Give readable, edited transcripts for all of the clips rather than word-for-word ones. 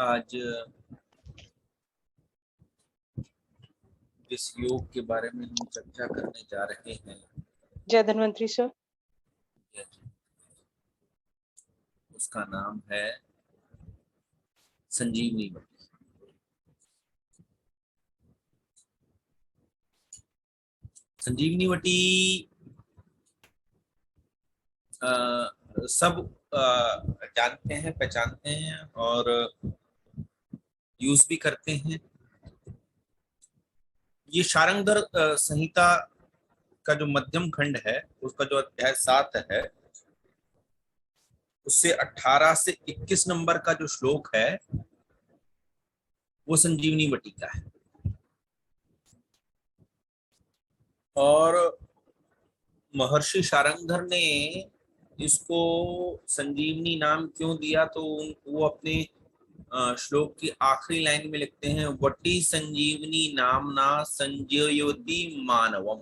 आज इस योग के बारे में हम चर्चा करने जा रहे हैं। जय धन्वंतरी सर। उसका नाम है संजीवनी बटी। संजीवनी बटी सब जानते हैं, पहचानते हैं और यूज भी करते हैं। ये शारंगधर संहिता का जो मध्यम खंड है, उसका जो अध्याय 7 है, उससे 18 से 21 नंबर का जो श्लोक है वो संजीवनी बटी का है। और महर्षि शारंगधर ने इसको संजीवनी नाम क्यों दिया, तो वो अपने श्लोक की आखिरी लाइन में लिखते हैं, वटी संजीवनी नामना संजीवति मानवम।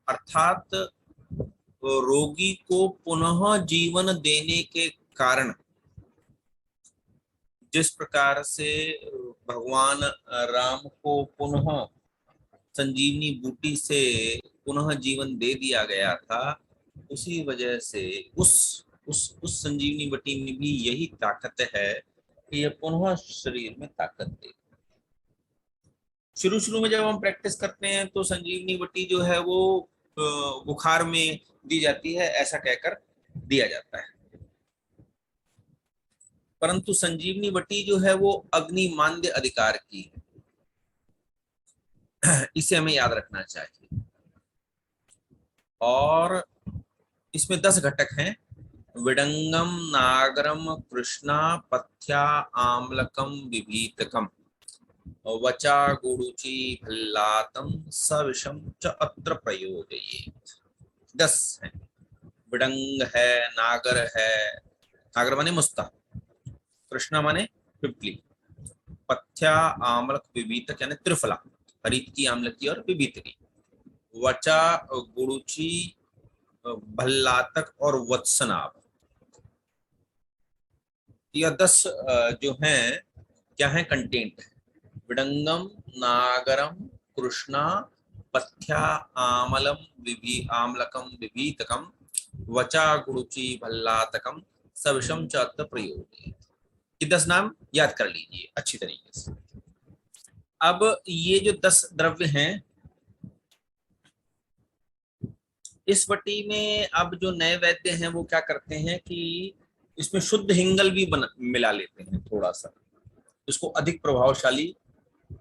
अर्थात रोगी को पुनः जीवन देने के कारण जिस प्रकार से भगवान राम को पुनः संजीवनी बूटी से पुनः जीवन दे दिया गया था, उसी वजह से उस संजीवनी बटी में भी यही ताकत है कि यह पुनः शरीर में ताकत दे। शुरू में जब हम प्रैक्टिस करते हैं तो संजीवनी बटी जो है वो बुखार में दी जाती है, ऐसा कहकर दिया जाता है। परंतु संजीवनी बटी जो है वो अग्निमान्य अधिकार की है, इसे हमें याद रखना चाहिए। और इसमें 10 घटक हैं। विडंगम नागरम कृष्णा पथ्या आम्लकम विभीतकम वचा गुरुचि भल्लातम सविषम च अत्र प्रयोजयेत्। 10 हैं। विडंग है, नागर है, नागर माने मुस्ता, कृष्णा माने पिपली, पथ्या आम्लक विभीतक यानी त्रिफला, हरित की, आम्ल की और विभीत की, वचा गुरुचि भल्लातक और वत्सनाभ। यह 10 जो हैं क्या है, कंटेंट है। विडंगम नागरम कृष्णा पथ्या आमलम आम्लकम विभीतकम वचा गुरुचि भल्लातकम सविषम च अत्र प्रयोजयेत्। ये 10 नाम याद कर लीजिए अच्छी तरीके से। अब ये जो 10 द्रव्य हैं, इस बटी में अब जो नए वैद्य हैं वो क्या करते हैं कि इसमें शुद्ध हिंगल भी मिला लेते हैं थोड़ा सा, इसको अधिक प्रभावशाली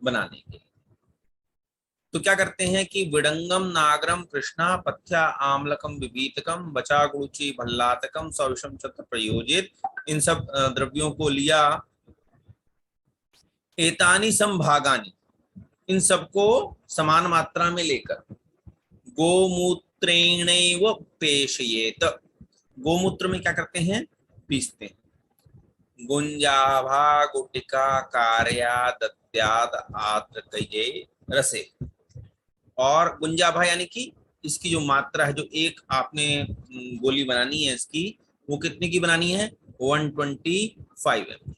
बनाने के लिए। तो क्या करते हैं कि विडंगम नागरम कृष्णा पथ्या आम्लकम विभीतकम वचा गुरुचि भल्लातकम सविषम चत्र प्रयोजित, इन सब द्रव्यों को लिया। एतानी संभागानी, इन सबको समान मात्रा में लेकर गोमूत्रेणैव पेशयेत, गोमूत्र में क्या करते हैं, पीसते हैं। गुंजाभा गुटिका कार्या दद्याद आद्रकये रसे। और गुंजाभा यानी कि इसकी जो मात्रा है, जो एक आपने गोली बनानी है इसकी, वो कितने की बनानी है, 125 ml।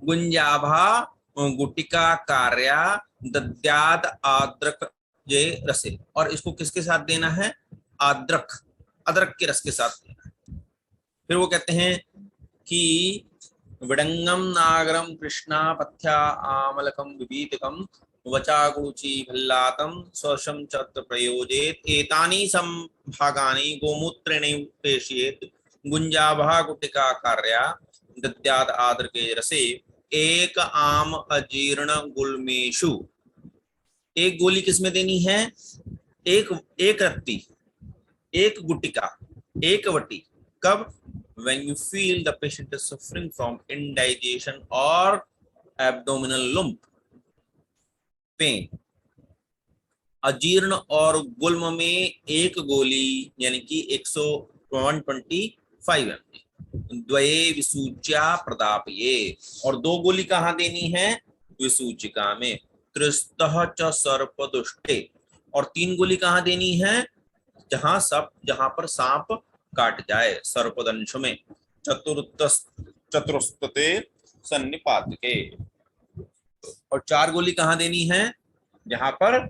गुंजाभा गुटिका कार्या दद्याद आद्रक जे रसे। और इसको किसके साथ देना है, अदरक, अदरक के रस के साथ देना है। फिर वो कहते हैं कि विडंगम नागरम कृष्णा पथ्या आमलकम विभीतकम वचा गुरुचि भल्लातम स्वशम चत्र प्रयोजेत एतानि संभागानि गोमूत्रेण पेशयेत गुंजाभा गुटिका कार्या दद्याद आद्रके रसे एक आम अजीर्ण गुल्मेशु। एक गोली किसमें देनी है, एक रत्ती, एक गुटिका, एक वटी। कब, when you feel the patient is suffering from indigestion or abdominal lump pain। अजीर्ण और गुल्म में एक गोली यानी कि 125 ml। द्वये विसूच्या प्रदापये, और 2 गोली कहाँ देनी है, विसूचिका में। त्रिस्तः च सर्पदुष्टे, और 3 गोली कहाँ देनी है, जहां पर सांप काट जाए सर्पदंश में चतुरस्ते सन्निपातके। और 4 गोली कहाँ देनी है? जहां पर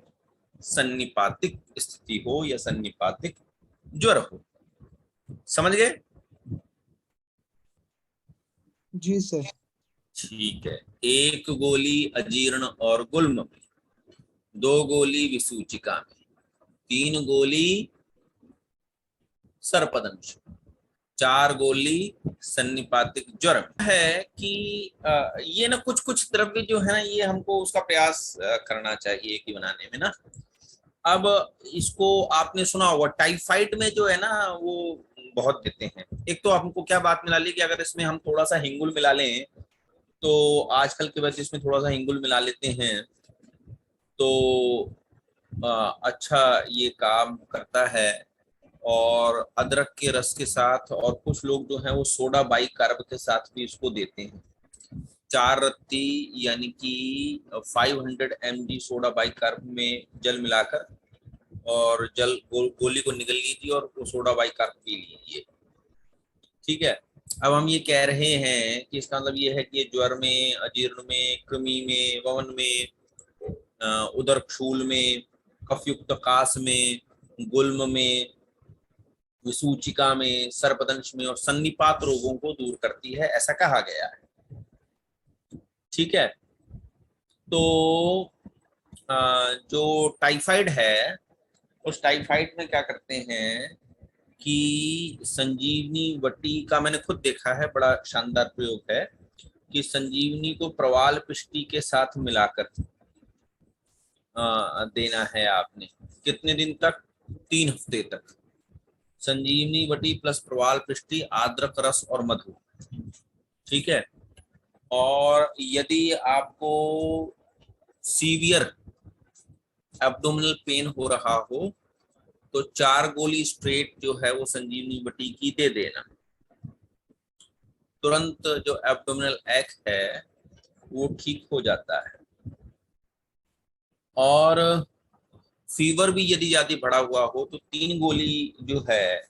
सन्निपातिक स्थिति हो या सन्निपातिक ज्वर हो। समझ गए? जी सर। ठीक है। 1 गोली अजीर्ण और गुल्म में, 2 गोली विसूचिका में, 3 गोली सर्पदंश, 4 गोली सन्निपातिक ज्वर है। कि ये ना कुछ कुछ द्रव्य जो है ना, ये हमको उसका प्रयास करना चाहिए कि बनाने में ना। अब इसको आपने सुना होगा, टाइफाइड में जो है ना वो बहुत देते हैं। एक तो हमको क्या बात मिला ली कि अगर इसमें हम थोड़ा सा हिंगुल मिला लें, तो आजकल के वजह इसमें थोड़ा सा हिंगुल मिला लेते हैं तो अच्छा ये काम करता है। और अदरक के रस के साथ, और कुछ लोग जो है वो सोडा बाइकार्ब के साथ भी इसको देते हैं। 4 रत्ती यानी कि 500 mg सोडा बाइकार्ब में जल मिलाकर, और जल गोली को निगल लीजिए और वो सोडा बाइकार्ब पी लीजिए। ठीक है। अब हम ये कह रहे हैं कि इसका मतलब ये है कि ज्वर में, अजीर्ण में, कृमि में, वमन में, उदर क्षूल में, कफयुक्त कास में, गुल्म में, विसूचिका में, सर्पदंश में और सन्निपात रोगों को दूर करती है, ऐसा कहा गया है। ठीक है। तो जो टाइफाइड है, उस टाइफाइड में क्या करते हैं कि संजीवनी वटी का मैंने खुद देखा है, बड़ा शानदार प्रयोग है कि संजीवनी को प्रवाल पिष्टी के साथ मिलाकर देना है आपने। कितने दिन तक? 3 हफ्ते तक। संजीवनी वटी प्लस प्रवाल पिष्टी, आद्रक रस और मधु। ठीक है। और यदि आपको सीवियर एब्डोमिनल पेन हो रहा हो तो 4 गोली स्ट्रेट जो है वो संजीवनी बटी की दे देना। तुरंत जो एब्डोमिनल एक है वो ठीक हो जाता है। और फीवर भी यदि ज्यादा बढ़ा हुआ हो तो 3 गोली जो है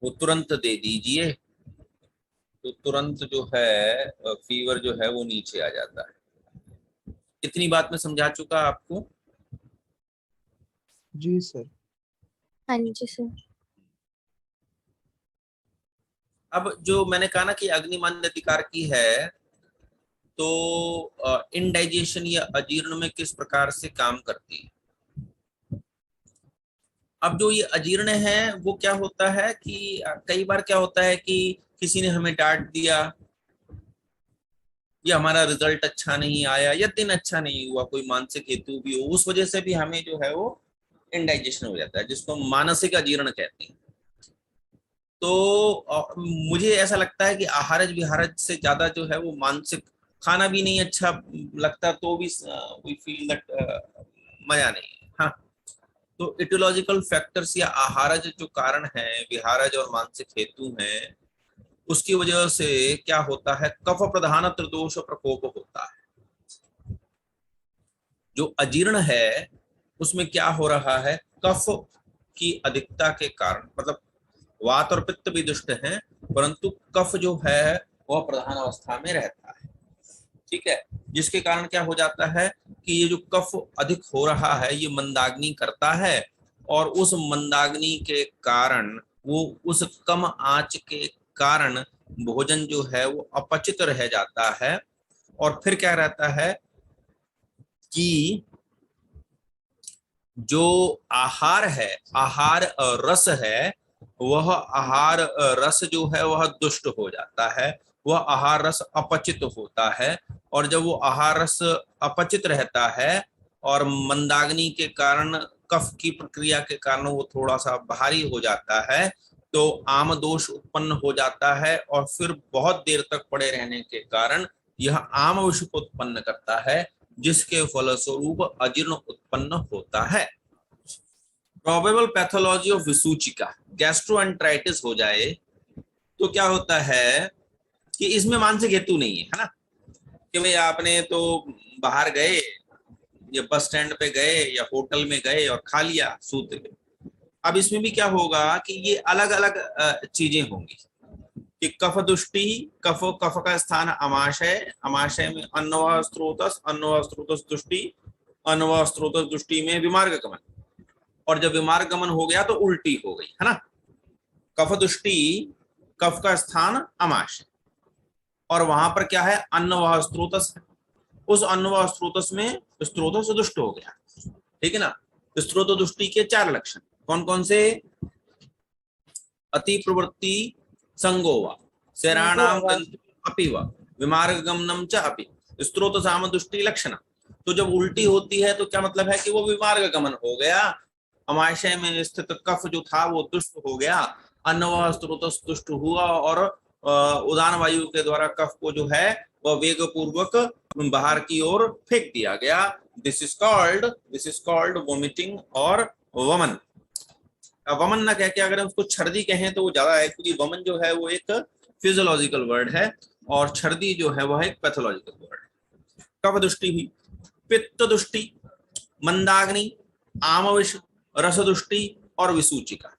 वो तुरंत दे दीजिए, तो तुरंत जो है फीवर जो है वो नीचे आ जाता है। इतनी बात मैं समझा चुका आपको? जी सर। हाँ जी सर। अब जो मैंने कहा ना कि अग्निमान्य अधिकार की है, तो इनडाइजेशन या अजीर्ण में किस प्रकार से काम करती है। अब जो ये अजीर्ण है वो क्या होता है कि कई बार क्या होता है कि किसी ने हमें डांट दिया, या हमारा रिजल्ट अच्छा नहीं आया, या दिन अच्छा नहीं हुआ, कोई मानसिक हेतु भी हो, उस वजह से भी हमें जो है वो इनडाइजेशन हो जाता है, जिसको मानसिक अजीर्ण कहते हैं। तो मुझे ऐसा लगता है कि आहारज विहारज से ज्यादा जो है वो मानसिक, खाना भी नहीं अच्छा लगता तो भी वी फील दैट मजा नहीं। हाँ, तो इटियोलॉजिकल फैक्टर्स या आहारज जो कारण है, विहारज और मानसिक हेतु हैं, उसकी वजह से क्या होता है, कफ प्रधान त्रिदोष प्रकोप होता है। जो अजीर्ण है उसमें क्या हो रहा है, कफ की अधिकता के कारण, मतलब वात और पित्त भी दुष्ट हैं, परंतु कफ जो है वह प्रधान अवस्था में रहता है। ठीक है। जिसके कारण क्या हो जाता है कि ये जो कफ अधिक हो रहा है ये मंदाग्नि करता है, और उस मंदाग्नि के कारण, वो उस कम आंच के कारण भोजन जो है वो अपचित रह जाता है। और फिर क्या रहता है कि जो आहार है, आहार रस है, वह आहार रस जो है वह दुष्ट हो जाता है, वह आहार रस अपचित होता है। और जब वो आहार रस अपचित रहता है और मंदाग्नि के कारण, कफ की प्रक्रिया के कारण वो थोड़ा सा भारी हो जाता है, तो आम दोष उत्पन्न हो जाता है, और फिर बहुत देर तक पड़े रहने के कारण यह आम विष को उत्पन्न करता है, जिसके फलस्वरूप अजीर्ण उत्पन्न होता है। प्रोबेबल पैथोलॉजी ऑफ विसूचिका, गैस्ट्रोएंटराइटिस हो जाए तो क्या होता है कि इसमें मानसिक हेतु नहीं है ना, कि भाई आपने तो बाहर गए या बस स्टैंड पे गए या होटल में गए और खा लिया सूत्र, अब इसमें भी क्या होगा कि ये अलग अलग चीजें होंगी कि कफ दुष्टि, कफ कफ का स्थान अमाशय, अमाशय में अन्नवा स्त्रोतस, अन्नवा स्त्रोतस दुष्टि, अन्नवा स्त्रोतस दुष्टि में विमार्ग गमन, और जब विमार्ग गमन हो गया तो उल्टी हो गई, है ना। कफ दुष्टि, कफ का स्थान अमाशय, और वहां पर क्या है, अन्नवाह स्त्रोतस है। उस अन्नवाह स्त्रोतस में स्त्रोतस दुष्ट हो गया, ठीक है ना। स्त्रोत दुष्टि के 4 लक्षण कौन कौन से, अति प्रवृत्ति संगोवा, शराणाम अपिवा, विमार्ग गमनम च अपि, स्त्रोत साम दुष्टि लक्षण। तो जब उल्टी होती है तो क्या मतलब है कि वो विमार्ग गमन हो गया, अमाशय में स्थित कफ जो था वो दुष्ट हो गया, अन्नवाह स्त्रोत दुष्ट हुआ, और उदान वायु के द्वारा कफ को जो है वह वेग पूर्वक बाहर की ओर फेंक दिया गया। दिस इज कॉल्ड वोमिटिंग और वमन। वमन ना कह के अगर उसको छर्दी कहें तो वो ज्यादा है, क्योंकि वमन जो है वो एक फिजियोलॉजिकल वर्ड है और छर्दी जो है वह एक पैथोलॉजिकल वर्ड है। कफ दुष्टि हुई, पित्त दुष्टि, मंदाग्नि, आमविष, रस दुष्टि और विसूचिका।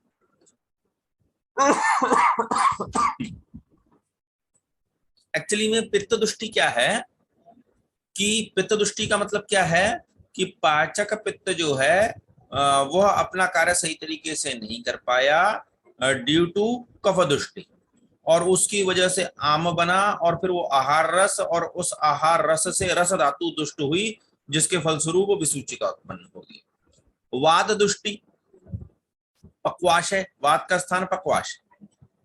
एक्चुअली में पित्त दुष्टि क्या है कि पित्त दुष्टि का मतलब क्या है कि पाचक पित्त जो है वह अपना कार्य सही तरीके से नहीं कर पाया ड्यू टू कफ दुष्टि, और उसकी वजह से आम बना, और फिर वो आहार रस, और उस आहार रस से रस धातु दुष्ट हुई, जिसके फलस्वरूप विसूचिका उत्पन्न होगी। वात दुष्टि, पक्वाशय, वात का स्थान पक्वाशय,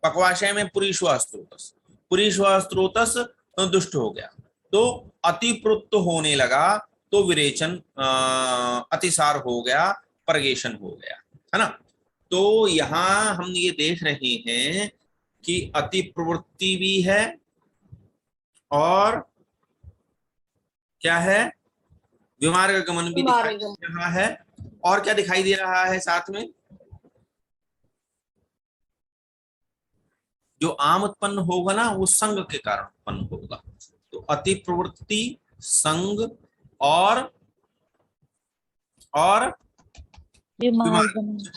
पक्वाशय में पुरीश्वास्त्रोतस, पुरीश्वास्त्रोतस दुष्ट हो गया तो अतिप्रुत होने लगा, तो विरेचन अतिसार हो गया, परगेशन हो गया, है ना। तो यहां हम ये देख रहे हैं कि अति प्रवृत्ति भी है और क्या है, विमार्ग गमन भी दिखाई दे रहा है, और क्या दिखाई दे रहा है साथ में, जो आम उत्पन्न होगा ना वो संग के कारण उत्पन्न होगा। तो अति प्रवृत्ति, संग और विमार्ग,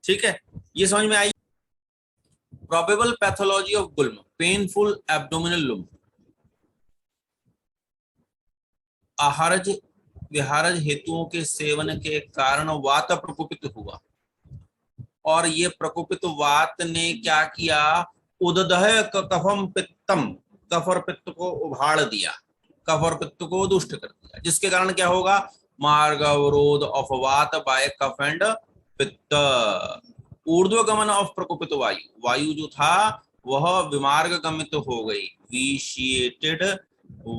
ठीक है, ये समझ में आई। प्रोबेबल पैथोलॉजी ऑफ गुल्म, पेनफुल एब्डोमिनल लुम्ब, आहारज विहारज हेतुओं के सेवन के कारण वात प्रकोपित हुआ, और ये प्रकोपित वात ने क्या किया, उददह कफम पित्तम, कफ और पित्त को उभाड़ दिया, कफ और पित्त को दुष्ट कर दिया, जिसके कारण क्या होगा, मार्ग अवरोध ऑफ वात बाय कफ एंड पित्त। ऊर्ध्व गमन ऑफ प्रकोपित वायु, वायु जो था वह विमार्ग गमित हो गई, विशिएटेड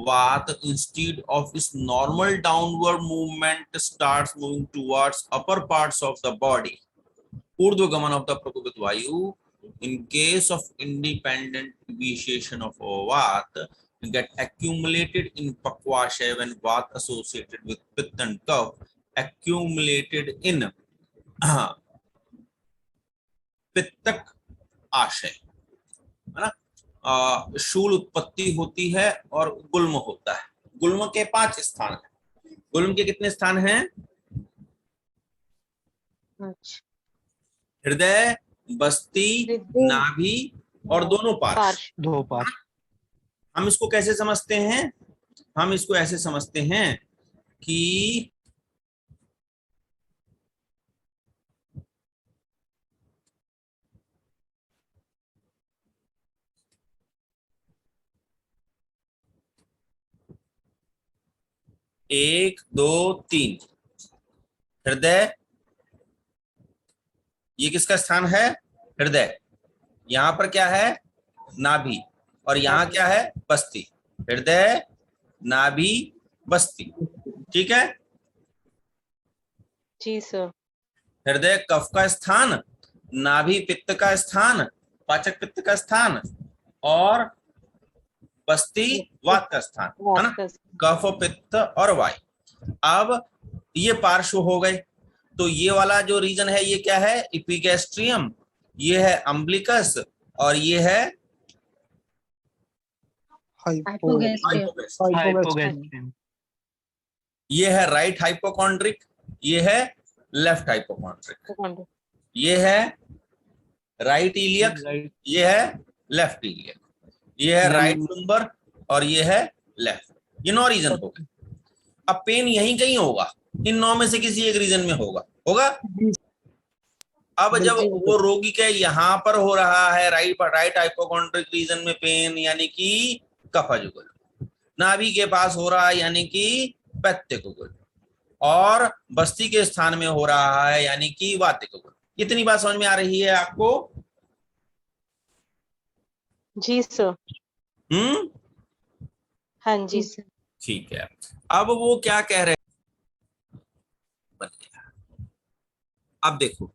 वात इंस्टेड ऑफ इस normal downward movement starts moving towards upper parts of the body. ऊर्ध्व गमन ऑफ द प्रकोपित वायु in case of independent vitiation of vat get accumulated in pakwashay when vat associated with pitta and kapha accumulated in पित्तक आशय, है ना। शूल उत्पत्ति होती है और गुल्म होता है। गुल्म के 5 स्थान हैं। गुल्म के कितने स्थान हैं, हृदय, बस्ती, नाभि और दोनों पार्श्व, 2 पार्श्व। हम इसको कैसे समझते हैं, हम इसको ऐसे समझते हैं कि एक दो तीन, हृदय, ये किसका स्थान है, हृदय, यहां पर क्या है, नाभि, और यहाँ क्या है, बस्ती, हृदय, नाभि, बस्ती, ठीक है जी सर। हृदय कफ का स्थान, नाभि पित्त का स्थान, पाचक पित्त का स्थान, और बस्ती वात का स्थान, है ना, कफ पित्त और वायु। अब ये पार्श्व हो गए, तो ये वाला जो रीजन है ये क्या है, एपिगैस्ट्रियम, ये है अम्बिलिकस, और ये है हाइपोगैस्ट्रियम। ये है राइट हाइपोकॉन्ड्रिक, ये है लेफ्ट हाइपोकॉन्ड्रिक। ये है राइट इलियक, राइट ये है लेफ्ट इलियक, ये है राइट लुम्बर और ये है लेफ्ट। ये 9 रीजन हो गए। अब पेन यहीं कहीं होगा, इन 9 में से किसी एक रीजन में होगा। अब जब वो रोगी के यहाँ पर हो रहा है राइट हाइपोकॉन्ड्रिक रीजन में पेन, यानी कि कफजुगल, नाभि के पास हो रहा है यानी कि पित्तकुगल, और बस्ती के स्थान में हो रहा है यानी कि वातिकुगल। इतनी बात समझ में आ रही है आपको? जी सर। हाँ जी सर। ठीक है। अब वो क्या कह रहे बन गया। अब देखो,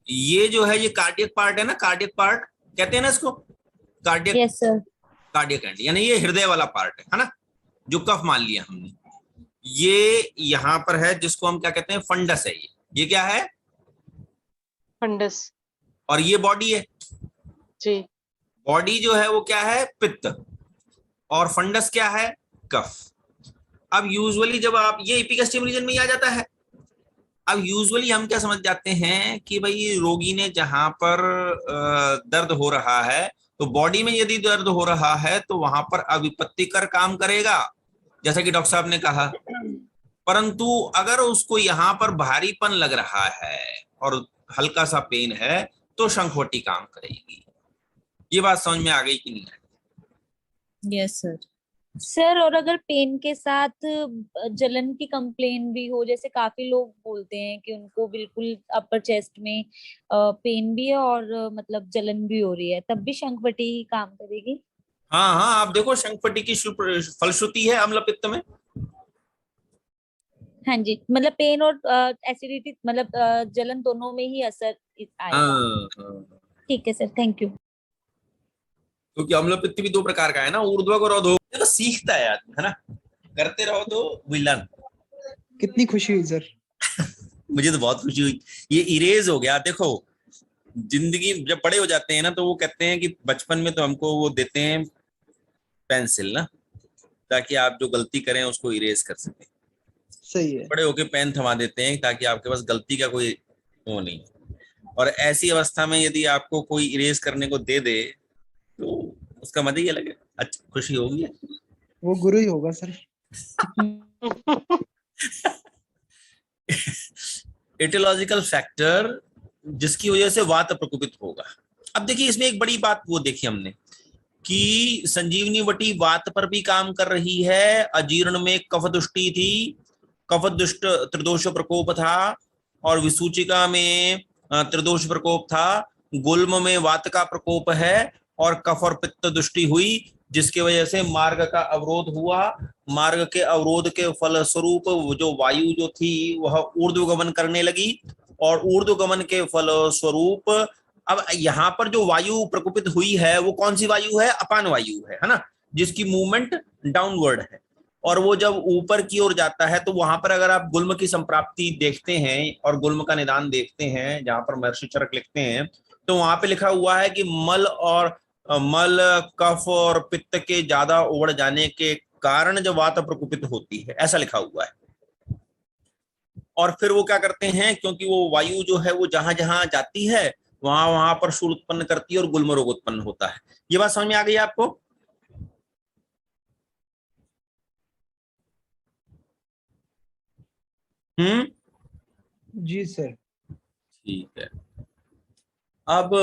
ये जो है ये कार्डियक पार्ट है ना, कार्डियक पार्ट कहते हैं ना इसको, cardiac. Yes sir. Cardiac and यानी ये हृदय वाला पार्ट है ना, जो कफ मान लिया हमने। ये यहाँ पर है जिसको हम क्या कहते हैं, फंडस है। ये क्या है? फंडस। और ये बॉडी है जी। बॉडी जो है वो क्या है, पित्त, और फंडस क्या है, कफ। अब यूजुअली जब आप ये एपिगैस्ट्रियम रीजन में ही आ जाता है। अब यूजुअली हम क्या समझ जाते हैं कि भाई रोगी ने जहां पर दर्द हो रहा है, तो बॉडी में यदि दर्द हो रहा है तो वहां पर अविपत्तिकर काम करेगा, जैसा कि डॉक्टर साहब ने कहा। परंतु अगर उसको यहाँ पर भारीपन लग रहा है और हल्का सा पेन है तो शंखवटी काम करेगी। ये बात समझ में आ गई कि नहीं? Yes sir. सर, और अगर पेन के साथ जलन की कंप्लेन भी हो, जैसे काफी लोग बोलते हैं कि उनको बिल्कुल अपर चेस्ट में पेन भी है और मतलब जलन भी हो रही है, तब भी शंखवटी ही काम करेगी? हाँ हाँ, आप देखो शंखवटी की फलश्रुति है अम्ल पित्त में। हाँ जी, मतलब पेन और एसिडिटी, मतलब जलन दोनों में ही असर आएगा। ठीक है सर, थैंक यू। क्योंकि अम्ल पित्त भी 2 प्रकार का है ना, ऊर्ध्वक और अधोगतिक। तो सीखता है आदमी, है ना, करते रहो तो वी लर्न। कितनी खुशी हुई सर। मुझे तो बहुत खुशी हुई। ये इरेज हो गया। देखो, जिंदगी जब बड़े हो जाते हैं ना, तो वो कहते हैं कि बचपन में तो हमको वो देते हैं पेंसिल ना, ताकि आप जो गलती करें उसको इरेज कर सकें। सही है। बड़े होके पेन थमा देते हैं ताकि आपके पास गलती का कोई वो नहीं। और ऐसी अवस्था में यदि आपको कोई इरेज करने को दे दे तो उसका मजा ही अलग है। अच्छा, खुशी होगी। वो गुरु ही होगा सर। एटियोलॉजिकल फैक्टर जिसकी वजह से वात प्रकोपित होगा। अब देखिए, इसमें एक बड़ी बात वो देखी हमने कि संजीवनी वटी वात पर भी काम कर रही है। अजीर्ण में कफ दुष्टि थी, कफ दुष्ट त्रिदोष प्रकोप था, और विसूचिका में त्रिदोष प्रकोप था। गुल्म में वात का प्रकोप है और कफ और पित्त दुष्टि हुई, जिसकी वजह से मार्ग का अवरोध हुआ। मार्ग के अवरोध के फलस्वरूप जो वायु जो थी वह ऊर्ध्वगमन करने लगी, और ऊर्ध्वगमन के फलस्वरूप अब यहाँ पर जो वायु प्रकोपित हुई है वो कौन सी वायु है? अपान वायु है ना, जिसकी मूवमेंट डाउनवर्ड है। और वो जब ऊपर की ओर जाता है तो वहां पर अगर आप गुल्म की संप्राप्ति देखते हैं और गुल्म का निदान देखते हैं, जहां पर महर्षि चरक लिखते हैं, तो वहां पे लिखा हुआ है कि मल कफ और पित्त के ज्यादा उबड़ जाने के कारण जब वात प्रकोपित होती है, ऐसा लिखा हुआ है। और फिर वो क्या करते हैं, क्योंकि वो वायु जो है वो जहां जहां जाती है वहां वहां पर शूल उत्पन्न करती है और गुल्म रोग उत्पन्न होता है। ये बात समझ में आ गई आपको? जी सर। ठीक है। अब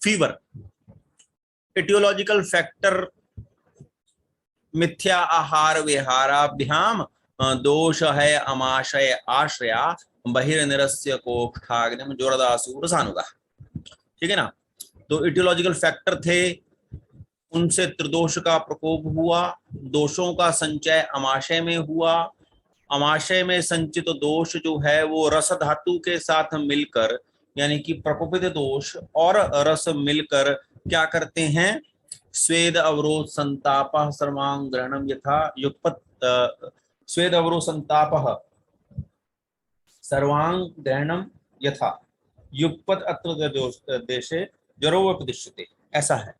फीवर, एटियोलॉजिकल फैक्टर मिथ्या आहार विहाराभ्याम दोष है अमाशय आश्रया बहिर्निरस्य कोष्ठाग्निम जोरदासूर सानुगा। ठीक है ना। तो एटियोलॉजिकल फैक्टर थे, उनसे त्रिदोष का प्रकोप हुआ। दोषों का संचय अमाशय में हुआ। अमाशय में संचित दोष जो है वो रस धातु के साथ मिलकर, यानी कि प्रकोपित दोष और रस मिलकर क्या करते हैं? स्वेद अवरोध संताप सर्वांग ग्रहणम यथा युगपत स्वेद अवरोध संताप सर्वांग ग्रहणम यथा युगपत अत्र देशे जरो उपदिश्यते, ऐसा है।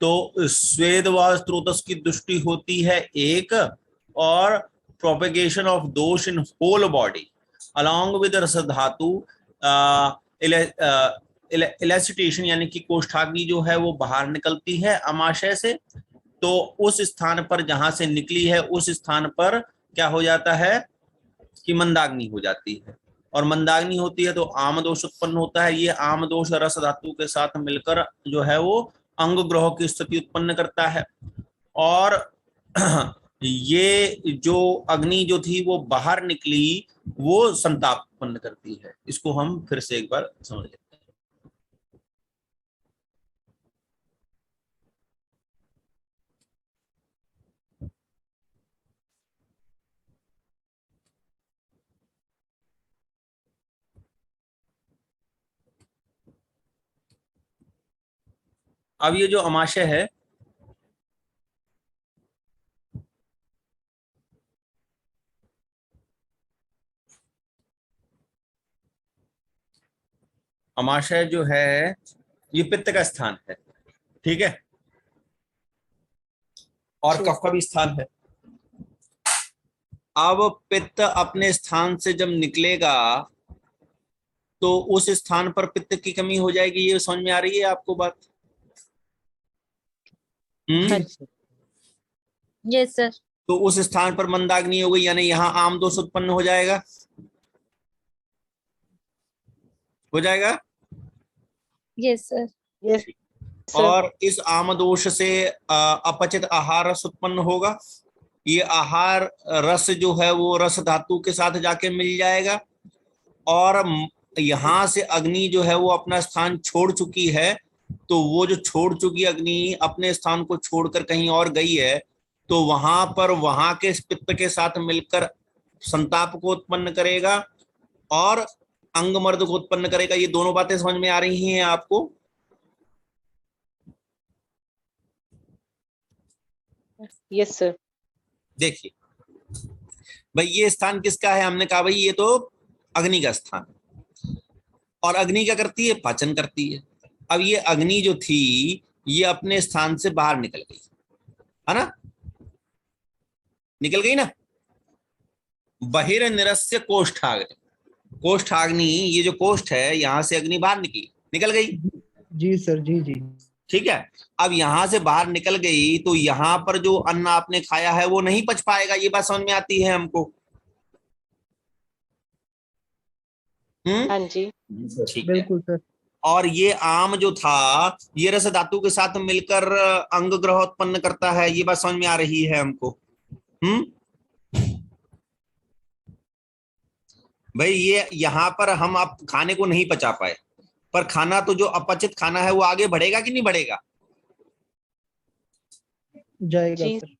तो स्वेद व स्रोतस की दृष्टि होती है एक, और प्रोपेगेशन ऑफ दोष in whole body along with रस धातु इलेसिटेशन, यानी कि कोष्ठाग्नि जो है वो बाहर निकलती है अमाशय से। तो उस स्थान पर जहां से निकली है उस स्थान पर क्या हो जाता है कि मंदाग्नि हो जाती है, और मंदाग्नि होती है तो आम दोष उत्पन्न होता है। ये आम दोष रस धातु के साथ मिलकर जो है वो अंग ग्रह की स्थिति उत्पन्न करता है, और ये जो अग्नि जो थी वो बाहर निकली वो संताप उत्पन्न करती है। इसको हम फिर से एक बार समझ लेते हैं। अब ये जो अमाशय है, अमाशय जो है ये पित्त का स्थान है, ठीक है, और कफ का भी स्थान है। अब पित्त अपने स्थान से जब निकलेगा तो उस स्थान पर पित्त की कमी हो जाएगी। ये समझ में आ रही है आपको बात? Yes sir. तो उस स्थान पर मंदाग्नि हो गई, यानी यहाँ आम दोष उत्पन्न हो जाएगा, हो जाएगा। Yes sir. यस और इस आम दोष से अपचित आहार रस उत्पन्न होगा। ये आहार रस जो है वो रस धातु के साथ जाके मिल जाएगा, और यहाँ से अग्नि जो है वो अपना स्थान छोड़ चुकी है। तो वो जो छोड़ चुकी अग्नि अपने स्थान को छोड़कर कहीं और गई है, तो वहां पर वहां के पित्त के साथ मिलकर संताप को उत्पन्न करेगा और अंगमर्द को उत्पन्न करेगा। ये दोनों बातें समझ में आ रही हैं आपको? Yes sir. देखिए भाई, ये स्थान किसका है? हमने कहा भाई ये तो अग्नि का स्थान है, और अग्नि क्या करती है? पाचन करती है। अब ये अग्नि जो थी ये अपने स्थान से बाहर निकल गई, है ना, निकल गई ना। बहिर्निरस्य कोष्ठाग्नि, कोष्ठाग्नि ये जो कोष्ठ है यहां से अग्नि बाहर निकली, निकल गई। जी सर, जी जी। ठीक है, अब यहां से बाहर निकल गई तो यहां पर जो अन्न आपने खाया है वो नहीं पच पाएगा। ये बात समझ में आती है हमको? हाँ जी। ठीक है। बिल्कुल सर। और ये आम जो था ये रस धातु के साथ मिलकर अंग ग्रह उत्पन्न करता है। ये बात समझ में आ रही है हमको? भाई ये यहाँ पर हम आप खाने को नहीं पचा पाए, पर खाना तो जो अपचित खाना है वो आगे बढ़ेगा कि नहीं बढ़ेगा? जाएगा जी। सर।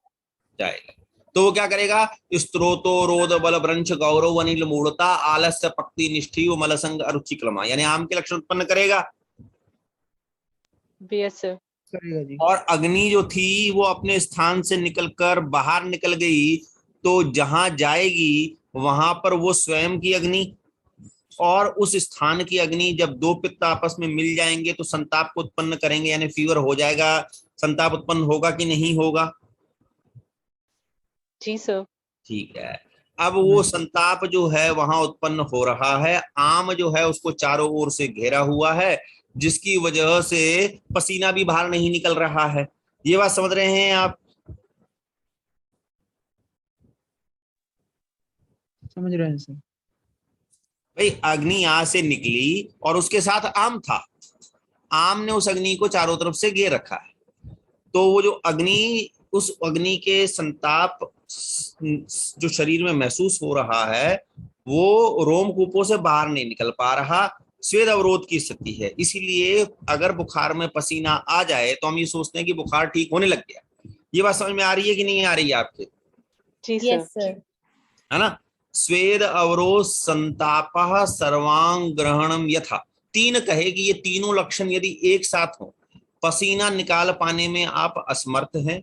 जाएगा। तो वो क्या करेगा? स्त्रोतो रोद बल भ्रंश गौरव अनिल मूढ़ता आलस्य पक्ति निष्ठी मलसंग अरुचि क्लमा, यानी आम के लक्षण उत्पन्न करेगा। Yes sir. करेगा जी। और अग्नि जो थी वो अपने स्थान से निकलकर बाहर निकल गई, तो जहां जाएगी वहां पर वो स्वयं की अग्नि और उस स्थान की अग्नि जब दो पित्त आपस में मिल जाएंगे तो संताप को उत्पन्न करेंगे, यानी फीवर हो जाएगा। संताप उत्पन्न होगा कि नहीं होगा? जी सर। ठीक है। अब वो संताप जो है वहां उत्पन्न हो रहा है, आम जो है उसको चारों ओर से घेरा हुआ है, जिसकी वजह से पसीना भी बाहर नहीं निकल रहा है। ये बात समझ रहे हैं आप? समझ रहे हैं सर। भाई अग्नि यहां से निकली और उसके साथ आम था, आम ने उस अग्नि को चारों तरफ से घेर रखा है। तो वो जो अग्नि, उस अग्नि के संताप जो शरीर में महसूस हो रहा है वो रोमकूपों से बाहर नहीं निकल पा रहा, स्वेद अवरोध की स्थिति है। इसीलिए अगर बुखार में पसीना आ जाए तो हम ये सोचते हैं कि बुखार ठीक होने लग गया। ये बात समझ में आ रही है कि नहीं आ रही है आपके? जी यस सर। सर। है ना। स्वेद अवरोध संतापः सर्वांग ग्रहणम यथा, तीन कहे कि ये तीनों लक्षण यदि एक साथ हो, पसीना निकाल पाने में आप असमर्थ हैं,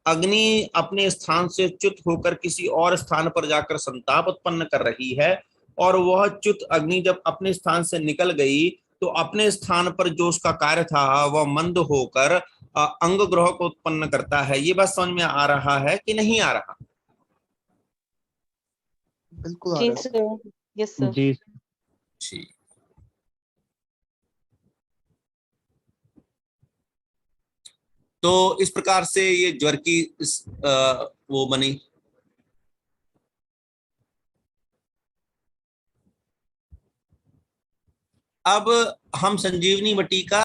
अग्नि अपने स्थान से च्युत होकर किसी और स्थान पर जाकर संताप उत्पन्न कर रही है, और वह च्युत अग्नि जब अपने स्थान से निकल गई तो अपने स्थान पर जो उसका कार्य था वह मंद होकर अंग ग्रह को उत्पन्न करता है। ये बात समझ में आ रहा है कि नहीं आ रहा? बिल्कुल आ जी रहा है सर, यस सर। जी ठीक। तो इस प्रकार से ये ज्वर की वो बनी। अब हम संजीवनी बटिका